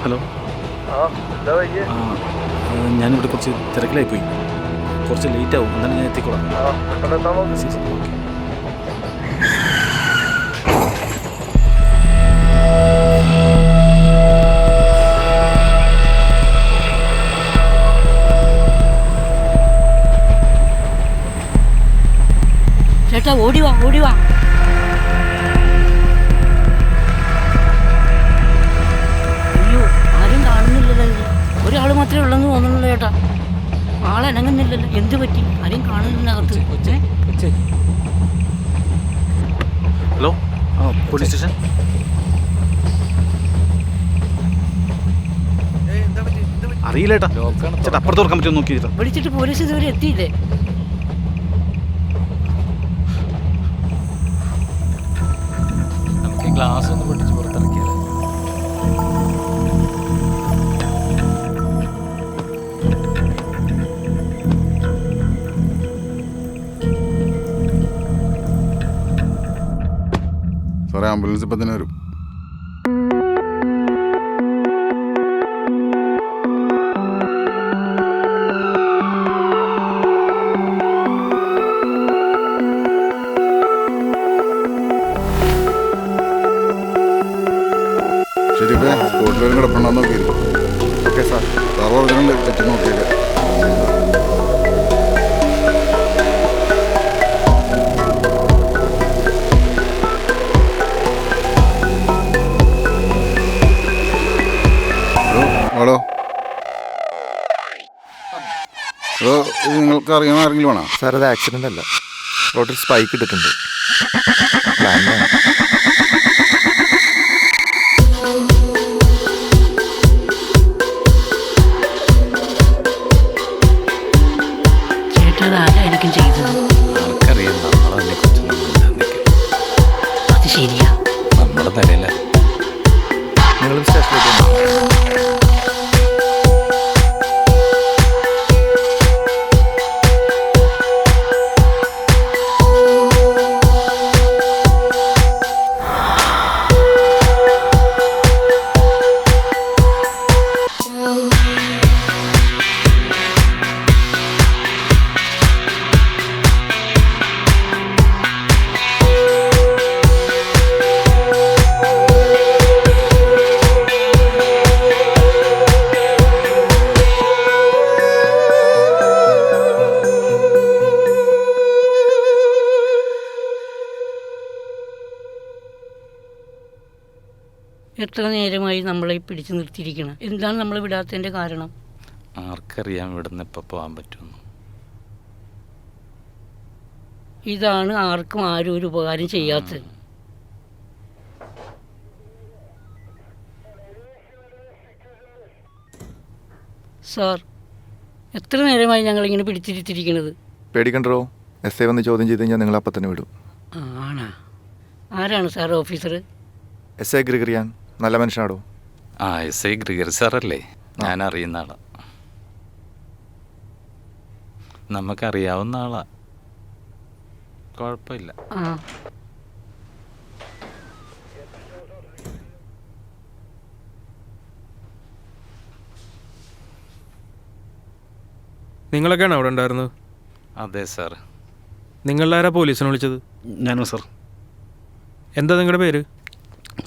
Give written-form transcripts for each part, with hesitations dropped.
Hello. ഞാനിവിടെ കുറച്ച് തിരക്കിലായി പോയി. കുറച്ച് ലേറ്റ് ആവും, എന്നാലും ഞാൻ എത്തിക്കോളാം. ശരി, ശരി, ഓക്കെ. ചേട്ടാ ഓടിവാ ഓടിവാ. അയ്യോ ആരും കാണുന്നില്ലല്ലോ. ഇത് ഒരാൾ മാത്രമേ ഉള്ളെന്ന് തോന്നുന്നില്ല ചേട്ടാ. ആളനങ്ങുന്നില്ലല്ലോ. എന്ത് പറ്റി? ആരും കാണുന്നതിനകത്ത്. Hello, police station. അറിയില്ല ചേട്ടാ. ചേട്ടാ അപ്പുറത്ത് തുറക്കാൻ പറ്റുമോ നോക്കി ചേട്ടാ. വിളിച്ചിട്ട് പോലീസ് ഇതുവരെ എത്തിയില്ലേ? നമുക്ക് ഗ്ലാസ് ഒന്ന് പൊട്ടിച്ച് പുറത്തിറക്കിയാലോ? സാറേ, ആംബുലൻസ് ഇപ്പം തന്നെ വരും. ശരിപ്പേ സ്പോട്ടിലും കിടപ്പുണ്ടെന്ന് നോക്കിയിരിക്കും. Okay sir. സാർ പറഞ്ഞിട്ടുണ്ട് ചുറ്റും നോക്കിയേക്കാം. ഹലോ ഹലോ, ഇത് നിങ്ങൾക്ക് അറിയാൻ ആരെങ്കിലും വേണോ? സാർ അത് ആക്സിഡൻ്റ് അല്ല, റോഡിൽ സ്പൈക്ക് ഇട്ടിട്ടുണ്ട്. പ്ലാനിലാണ്. ചേട്ടാ അത് ആരായിരിക്കും ചെയ്തത്? ആർക്കറിയാം, നമ്മളതിനെ കുറിച്ചൊന്നും. അത് ശരിയാ. നമ്മുടെ തലയില. നിങ്ങളും സ്റ്റേഷനിലേക്ക് വന്നോ? എത്ര നേരമായി നമ്മളെ പിടിച്ചു നിർത്തിയിരിക്കണം? എന്താണ് നമ്മൾ വിടാത്തതിൻ്റെ കാരണം? ആർക്കറിയാം ഇവിടുന്ന് എപ്പോൾ പോകാൻ പറ്റുമെന്ന്. ഇതാണ് ആർക്കും ആരും ഒരു ഉപകാരം ചെയ്യാത്തത്. സാർ, എത്ര നേരമായി ഞങ്ങളിങ്ങനെ പിടിച്ചിരുത്തിയിരിക്കുന്നത്? പേടിക്കണ്ടോ, എസ് ഐ വന്ന് ചോദ്യം ചെയ്ത് കഴിഞ്ഞാൽ നിങ്ങൾ അപ്പം തന്നെ വിടും. ആണാ? ആരാണ് sir officer? S I Gregorian. നല്ല മനുഷ്യനാടോ. എസ് ഐ ഗ്രിഗറി സാറല്ലേ? ഞാൻ അറിയുന്ന ആളാ. നമുക്കറിയാവുന്ന ആളാ, കുഴപ്പമില്ല. നിങ്ങളൊക്കെയാണ് അവിടെ ഉണ്ടായിരുന്നത്? അതെ സാർ. നിങ്ങളാരാ പോലീസിനെ വിളിച്ചത്? ഞാനോ സാർ? എന്താ നിങ്ങളുടെ പേര്?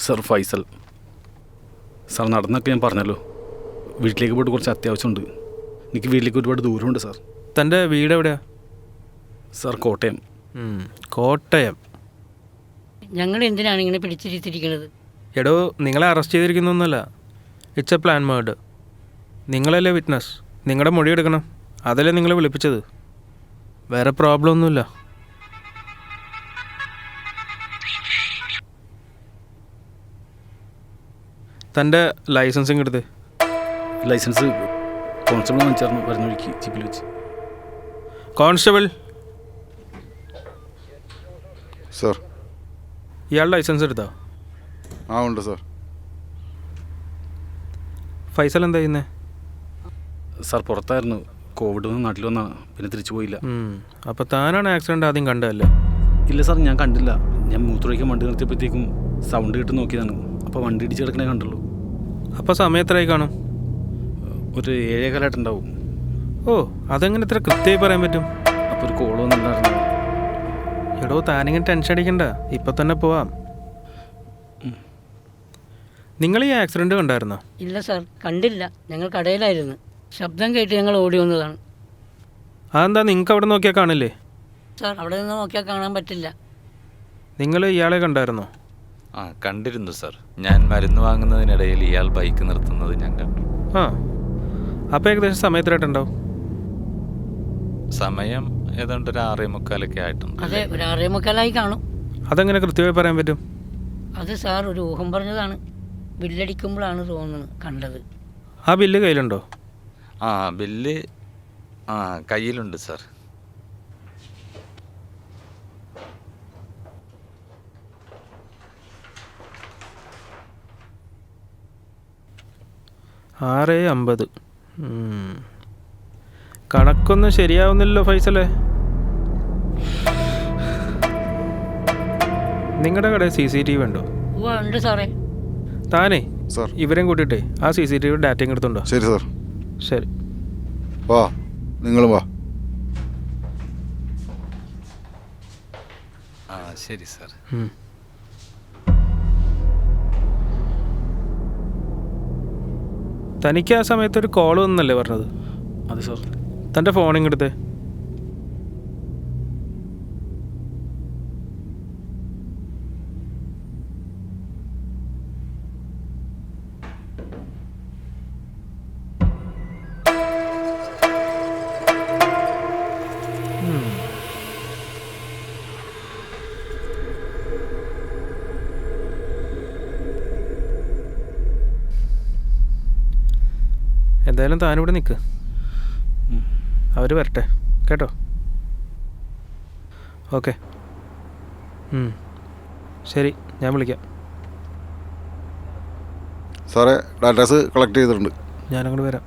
സാർ ഫൈസൽ. സാർ നടന്നൊക്കെ ഞാൻ പറഞ്ഞല്ലോ. വീട്ടിലേക്ക് പോയിട്ട് കുറച്ച് അത്യാവശ്യമുണ്ട്. എനിക്ക് വീട്ടിലേക്ക് ഒരുപാട് ദൂരമുണ്ട് സാർ. തൻ്റെ വീട് എവിടെയാ? സാർ കോട്ടയം. കോട്ടയം. ഞങ്ങൾ എന്തിനാണ് ഇങ്ങനെ പിടിച്ചിരുത്തിയിരിക്കുന്നത്? എടോ, നിങ്ങളെ അറസ്റ്റ് ചെയ്തിരിക്കുന്നൊന്നുമല്ല. It's a plan murder. നിങ്ങളല്ലേ വിറ്റ്നസ്. നിങ്ങളുടെ മൊഴി എടുക്കണം. അതല്ലേ നിങ്ങളെ വിളിപ്പിച്ചത്. വേറെ പ്രോബ്ലം ഒന്നുമില്ല. തൻ്റെ ലൈസൻസിങ് എടുത്ത്. ലൈസൻസ് കോൺസ്റ്റബിൾ വാങ്ങിച്ചായിരുന്നു വരുന്ന വഴിക്ക് ജീപ്പിൽ വെച്ച്. Constable sir. ഇയാൾ ലൈസൻസ് എടുത്താ? ഉണ്ട് സാർ. ഫൈസൽ എന്താ ചെയ്യുന്നത്? സാർ പുറത്തായിരുന്നു. കോവിഡ് വന്ന് നാട്ടിൽ വന്നാ പിന്നെ തിരിച്ചു പോയില്ല. അപ്പോൾ താനാണ് ആക്സിഡൻ്റ് ആദ്യം കണ്ടതല്ലേ? ഇല്ല സാർ, ഞാൻ കണ്ടില്ല. ഞാൻ മൂത്രമൊഴിക്കാൻ വണ്ടി നിർത്തിയപ്പോഴത്തേക്കും സൗണ്ട് കേട്ട് നോക്കിയതാണ്. അപ്പോൾ വണ്ടി ഇടിച്ച് കിടക്കണേ കണ്ടുള്ളൂ. അപ്പോൾ സമയം എത്രയായി കാണും? ഒരു 7 ഉണ്ടാവും. ഓ, അതെങ്ങനെ ഇത്ര കൃത്യമായി പറയാൻ പറ്റും? അപ്പോൾ ഒരു കോൾ വന്നിട്ടുണ്ടായിരുന്നു. എടോ, താനിങ്ങനെ ടെൻഷൻ അടിക്കണ്ട, ഇപ്പം തന്നെ പോവാം. നിങ്ങൾ ഈ ആക്സിഡൻറ്റ് കണ്ടായിരുന്നോ? ഇല്ല സാർ, കണ്ടില്ല. ഞങ്ങൾ കടയിലായിരുന്നു. ശബ്ദം കേട്ട് ഞങ്ങൾ ഓടി വന്നതാണ്. അതെന്താ, നിങ്ങൾക്ക് അവിടെ നോക്കിയാൽ കാണില്ലേ? സാർ, അവിടെ നിന്ന് നോക്കിയാൽ കാണാൻ പറ്റില്ല. നിങ്ങൾ ഇയാളെ കണ്ടായിരുന്നോ? ആ കണ്ടിരുന്നു സാർ. ഞാൻ മരുന്ന് വാങ്ങുന്നതിനിടയിൽ ഇയാൾ ബൈക്ക് നിർത്തുന്നത് ഞാൻ കണ്ടു. ആ, അപ്പോൾ ഏകദേശം സമയത്തിലായിട്ടുണ്ടാവും. സമയം ഏതാണ്ട് ഒരു 6:45 ആയിട്ടുണ്ട്. അതെ, ഒരു 6:45 കാണും. അതെങ്ങനെ കൃത്യമായി പറയാൻ പറ്റും? അത് സാർ ഒരു ഊഹം പറഞ്ഞതാണ്. ബില്ലടിക്കുമ്പോഴാണ് തോന്നുന്നത് കണ്ടത്. ആ ബില്ല് കയ്യിലുണ്ടോ? ആ ബില്ല് കയ്യിലുണ്ട് സാർ. ആറ് 50. കണക്കൊന്നും ശരിയാവുന്നില്ലല്ലോ ഫൈസലേ. നിങ്ങളുടെ കടയിൽ CCTV ഉണ്ടോ? ഉണ്ട് സാറേ. താനേ സാർ. ഇവരെയും കൂട്ടിയിട്ടേ ആ CCTV ഡാറ്റയും എടുത്തുണ്ടോ? ശരി സാർ. ശരി, വാ, നിങ്ങളും വാ. ആ ശരി സാർ. തനിക്ക് ആ സമയത്ത് ഒരു കോൾ വന്നല്ലേ പറഞ്ഞത്? അതെ സാർ. തൻ്റെ ഫോണിങ് എടുത്തേ. എന്തായാലും താനിവിടെ നിൽക്ക്, അവർ വരട്ടെ കേട്ടോ. ഓക്കെ, ശരി, ഞാൻ വിളിക്കാം. സാറേ, ഡാറ്റാസ് കളക്ട് ചെയ്തിട്ടുണ്ട്. ഞാനങ്ങോട്ട് വരാം.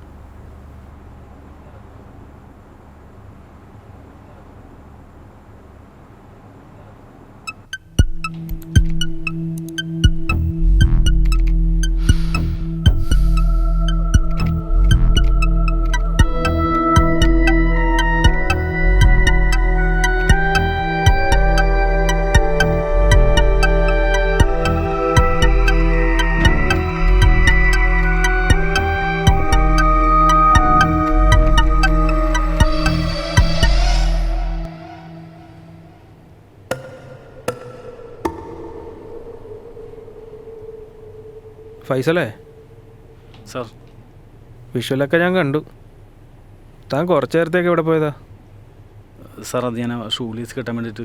ഫൈസലേ സാർ. വിഷ്വലൊക്കെ ഞാൻ കണ്ടു. താൻ കുറച്ച് നേരത്തേക്ക് എവിടെ പോയതാ? സാർ, അത് ഞാൻ ഷൂ ലേസ് കെട്ടാൻ വേണ്ടിയിട്ട്.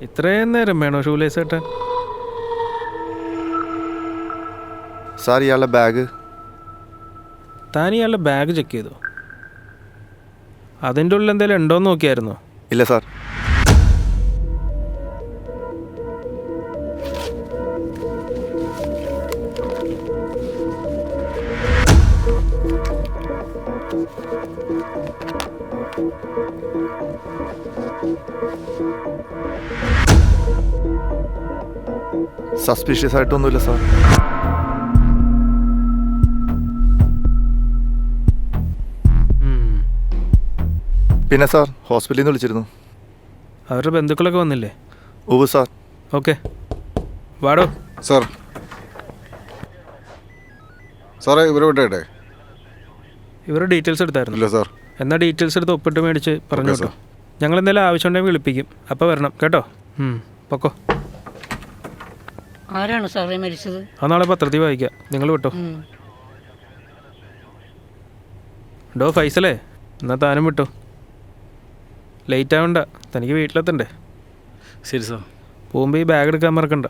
ഇത്രയും നേരം വേണോ ഷൂ ലേസ് കെട്ടാൻ? സാർ, ഇയാളുടെ ബാഗ്. താൻ ഇയാളുടെ ബാഗ് ചെക്ക് ചെയ്തോ? അതിൻ്റെ ഉള്ളിൽ എന്തെങ്കിലും ഉണ്ടോയെന്ന് നോക്കിയായിരുന്നോ? ഇല്ല സാർ. സസ്പീഷ്യസ് ആയിട്ടൊന്നുമില്ല സാർ. പിന്നെ സാർ, ഹോസ്പിറ്റലിൽ നിന്ന് വിളിച്ചിരുന്നു. അവരുടെ ബന്ധുക്കളൊക്കെ വന്നില്ലേ? ഉവ്വ് സാർ. ഓക്കെ, വാടോ. സാർ. സാറേ, ഇവരെ വിട്ടേട്ടെ? ഇവരുടെ ഡീറ്റെയിൽസ് എടുത്തായിരുന്നു? ഇല്ല സാർ. എന്നാൽ ഡീറ്റെയിൽസ് എടുത്ത് ഒപ്പിട്ട് മേടിച്ച് പറഞ്ഞു ഓക്കെ കേട്ടോ. ഞങ്ങൾ എന്തെങ്കിലും ആവശ്യമുണ്ടെങ്കിൽ വിളിപ്പിക്കും, അപ്പോൾ വരണം കേട്ടോ. പൊക്കോ. ആരാണ് സാറേ മരിച്ചത്? ആ നാളെ പത്രത്തിൽ വായിക്കാം, നിങ്ങൾ വിട്ടോ. ഡോ ഫൈസലേ, എന്നാൽ താനും വിട്ടോ. ലേറ്റ് ആവണ്ട, തനിക്ക് വീട്ടിലെത്തണ്ടേ? ശരി സാർ. പോകുമ്പോൾ ഈ ബാഗ് എടുക്കാൻ മറക്കണ്ട.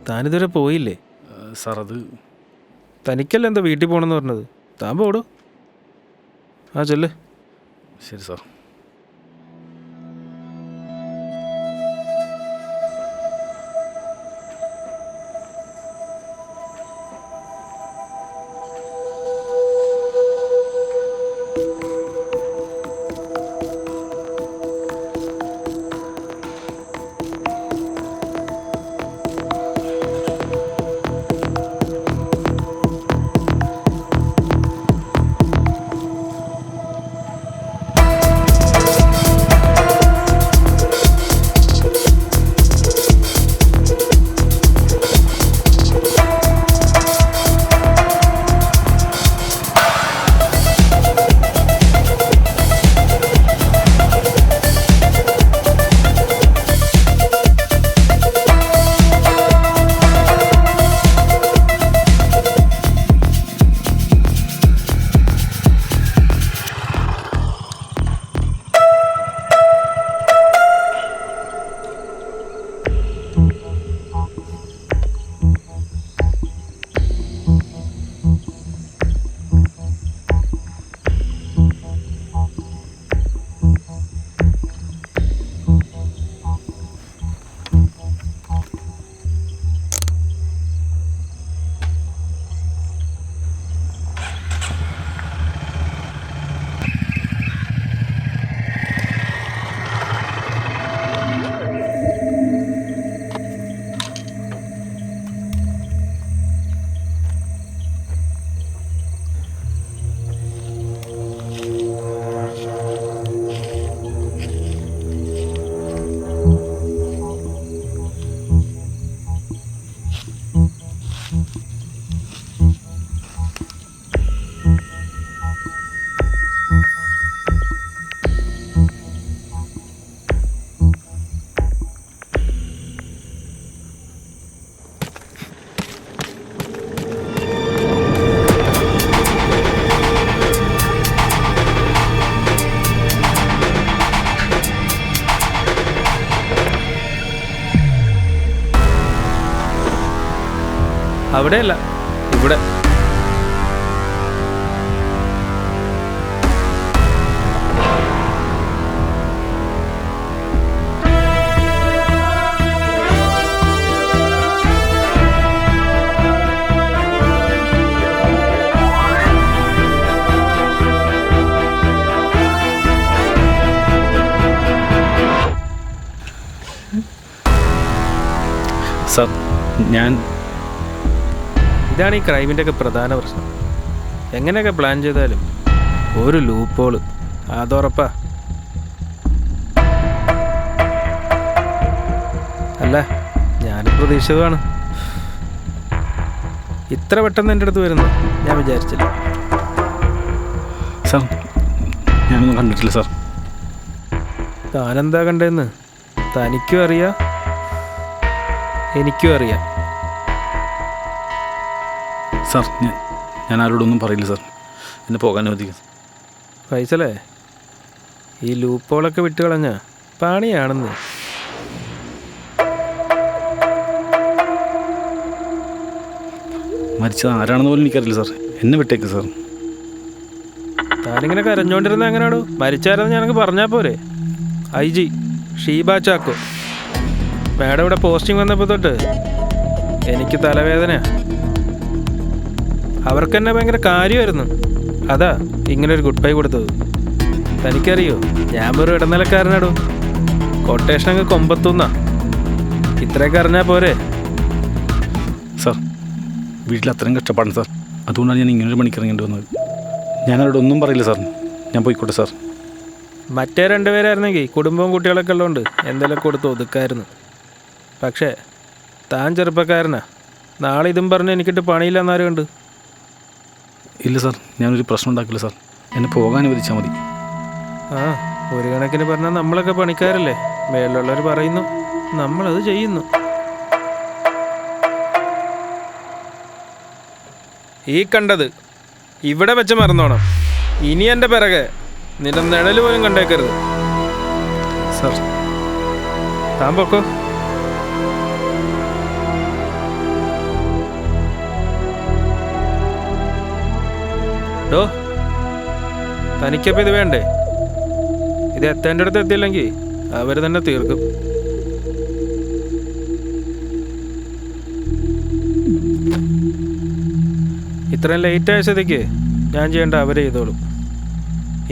താനിതുവരെ പോയില്ലേ? സാർ, അത് തനിക്കല്ല എന്താ വീട്ടിൽ പോകണമെന്ന് പറഞ്ഞത്? താൻ പോടൂ. ആ ചെല്ല്. ശരി സാർ. അവിടെയല്ല, ഇവിടെ. സാർ ഞാൻ ഇതാണ് ഈ ക്രൈമിൻ്റെ ഒക്കെ പ്രധാന പ്രശ്നം. എങ്ങനെയൊക്കെ പ്ലാൻ ചെയ്താലും ഒരു ലൂപ്പോള്, അതുറപ്പാ. അല്ല, ഞാൻ പ്രതീക്ഷിച്ചതുമാണ്. ഇത്ര പെട്ടെന്ന് എൻ്റെ അടുത്ത് വരുന്നു ഞാൻ വിചാരിച്ചില്ല. സാർ ഞാനൊന്നും കണ്ടിട്ടില്ല സാർ. താനെന്താ കണ്ടതെന്ന് തനിക്കും അറിയാം, എനിക്കും അറിയാം. സാർ ഞാൻ ആരോടൊന്നും പറയില്ല സാർ. എന്നെ പോകാൻ അനുവദിക്കും. ഫൈസലേ, ഈ ലൂപ്പോളൊക്കെ വിട്ട് കളഞ്ഞ പണിയാണെന്ന്. മരിച്ചത് ആരാണെന്ന് പോലും എനിക്കറിയില്ല സാർ. എന്നെ വിട്ടേക്ക് സാർ. താനിങ്ങനെ കരഞ്ഞോണ്ടിരുന്ന എങ്ങനെയാണോ? മരിച്ചാരെന്ന് ഞാനൊക്കെ പറഞ്ഞാൽ പോരെ? IG ഷീബ ചാക്കോ മാഡം ഇവിടെ പോസ്റ്റിംഗ് വന്നപ്പോൾ തൊട്ട് എനിക്ക് തലവേദനയാ. അവർക്ക് തന്നെ ഭയങ്കര കാര്യമായിരുന്നു. അതാ ഇങ്ങനൊരു ഗുഡ് ബൈ കൊടുത്തത്. തനിക്കറിയോ, ഞാൻ ഒരു ഇടനിലക്കാരനാടോ. കൊട്ടേഷൻ അങ്ങ് കൊമ്പത്തുന്നാ. ഇത്രയൊക്കെ അറിഞ്ഞാൽ പോരെ? സാർ വീട്ടിൽ അത്രയും കഷ്ടപ്പാടാണ് സാർ. അതുകൊണ്ടാണ് ഞാൻ ഇങ്ങനൊരു പണിക്ക് ഇറങ്ങേണ്ടി വന്നത്. ഞാനവരോട് ഒന്നും പറയില്ല സാർ. ഞാൻ പോയിക്കോട്ടെ സാർ. മറ്റേ രണ്ടുപേരായിരുന്നെങ്കിൽ കുടുംബവും കുട്ടികളൊക്കെ ഉള്ളതുകൊണ്ട് എന്തെങ്കിലും കൊടുത്ത് ഒതുക്കായിരുന്നു. പക്ഷേ താൻ ചെറുപ്പക്കാരനാ. നാളെ ഇതും പറഞ്ഞ് എനിക്കിട്ട് പണിയില്ലെന്നാരും ഉണ്ട്. ഇല്ല സാർ, ഞാനൊരു പ്രശ്നം ഉണ്ടാക്കില്ല സാർ. എന്നെ പോകാൻ അനുവദിച്ചാൽ മതി. ആ, ഒരു കണക്കിന് പറഞ്ഞാൽ നമ്മളൊക്കെ പണിക്കാരല്ലേ. മേലുള്ളവർ പറയുന്നു, നമ്മളത് ചെയ്യുന്നു. ഈ കണ്ടത് ഇവിടെ വെച്ച് മറന്നോണം. ഇനി എൻ്റെ പിറകെ നിന്റെ നിഴൽ പോലും കണ്ടേക്കരുത്. സാർ താൻ പൊക്കോ. ഡോ, തനിക്കപ്പോൾ ഇത് വേണ്ടേ? ഇത് എത്തേണ്ട അടുത്ത് എത്തിയില്ലെങ്കിൽ അവർ തന്നെ തീർക്കും. ഇത്രയും ലേറ്റ് ആയ സ്ഥിതിക്ക് ഞാൻ ചെയ്യേണ്ട അവരെ ചെയ്തോളും.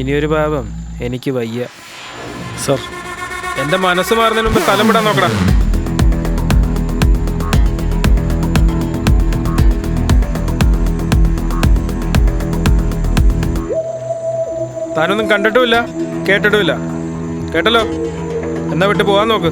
ഇനിയൊരു പാപം എനിക്ക് വയ്യ. സാർ എൻ്റെ മനസ്സ് മാറുന്നതിന് മുമ്പ് സ്ഥലം വിടാൻ നോക്കണം. താനൊന്നും കണ്ടിട്ടുമില്ല, കേട്ടിട്ടുമില്ല. കേട്ടല്ലോ, എന്നാ വിട്ട് പോകാൻ നോക്ക്.